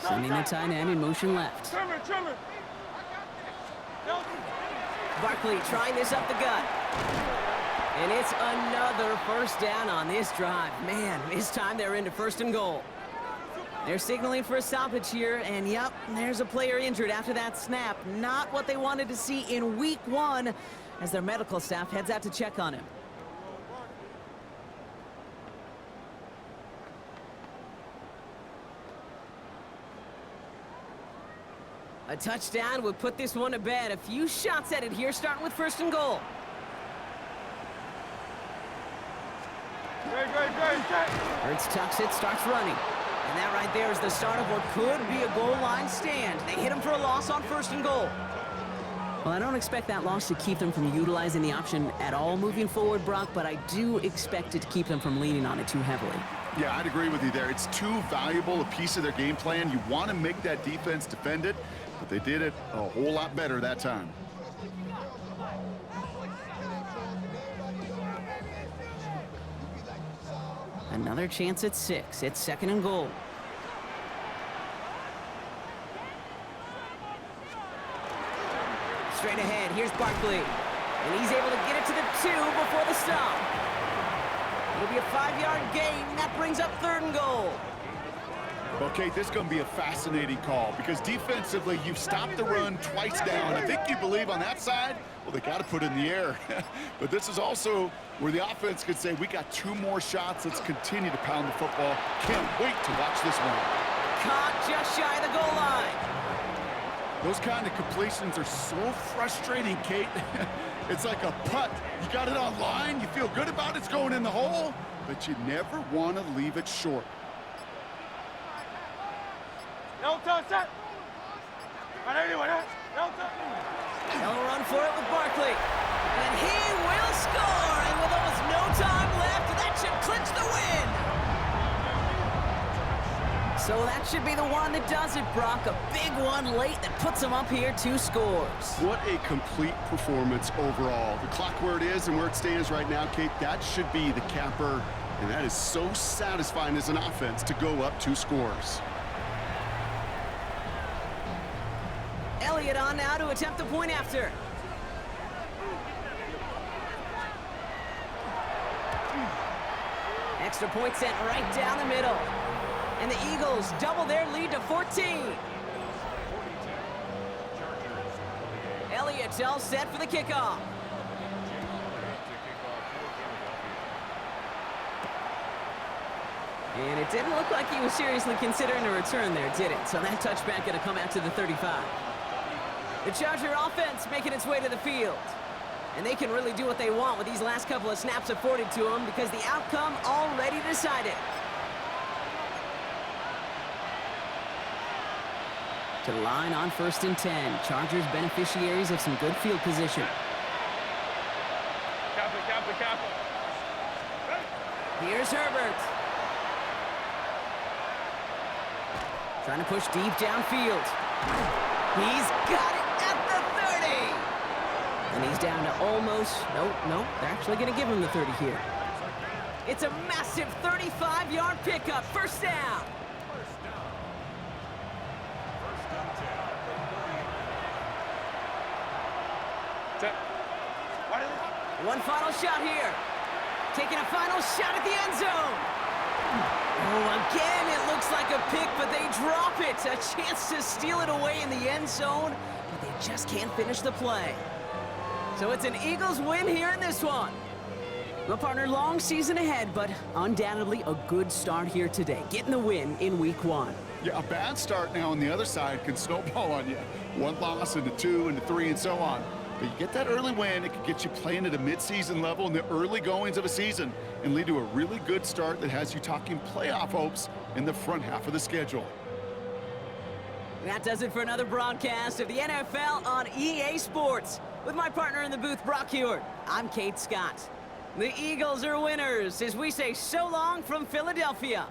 Sending the tight end in motion left. Barkley trying this up the gut. And it's another first down on this drive. Man, this time they're into first and goal. They're signaling for a stoppage here, and yep, there's a player injured after that snap. Not what they wanted to see in week 1 as their medical staff heads out to check on him. A touchdown would put this one to bed. A few shots at it here, starting with first and goal. Hurts tucks it, starts running. And that right there is the start of what could be a goal line stand. They hit him for a loss on first and goal. Well, I don't expect that loss to keep them from utilizing the option at all moving forward, Brock, but I do expect it to keep them from leaning on it too heavily.
Yeah, I'd agree with you there. It's too valuable a piece of their game plan. You want to make that defense defend it, but they did it a whole lot better that time.
Another chance at 6. It's second and goal. Straight ahead, here's Barkley. And he's able to get it to the 2 before the stop. It'll be a 5-yard gain, and that brings up third and goal.
Okay, this is going to be a fascinating call because defensively, you've stopped the run twice down. I think you believe on that side, well, they got to put it in the air. But this is also where the offense could say, we got 2 more shots. Let's continue to pound the football. Can't wait to watch this one.
Caught just shy of the goal line.
Those kind of completions are so frustrating, Kate. It's like a putt. You got it on line, you feel good about it's going in the hole, but you never want to leave it short.
They'll run for it with Barkley. And he will score! And with almost no time left, that should clinch the win! So that should be the one that does it, Brock. A big one late that puts them up here 2 scores.
What a complete performance overall. The clock where it is and where it stands right now, Kate, that should be the capper. And that is so satisfying as an offense to go up 2 scores.
Elliott on now to attempt the point after. Extra point sent right down the middle. And the Eagles double their lead to 14. Elliott's all set for the kickoff. And it didn't look like he was seriously considering a return there, did it? So that touchback going to come out to the 35. The Charger offense making its way to the field. And they can really do what they want with these last couple of snaps afforded to them because the outcome already decided. To the line on 1st and 10. Chargers beneficiaries of some good field position. Here's Herbert. Trying to push deep downfield. He's got it at the 30. And he's down to almost, nope, they're actually going to give him the 30 here. It's a massive 35-yard pickup, first down. One final shot here. Taking a final shot at the end zone. Oh, again, it looks like a pick, but they drop it. A chance to steal it away in the end zone, but they just can't finish the play. So it's an Eagles win here in this one. Well, partner, long season ahead, but undoubtedly a good start here today, getting the win in Week 1.
Yeah, a bad start now on the other side can snowball on you. One loss into 2 into 3 and so on. But you get that early win, it could get you playing at a mid-season level in the early goings of a season and lead to a really good start that has you talking playoff hopes in the front half of the schedule.
That does it for another broadcast of the NFL on EA Sports. With my partner in the booth, Brock Hewitt, I'm Kate Scott. The Eagles are winners as we say so long from Philadelphia.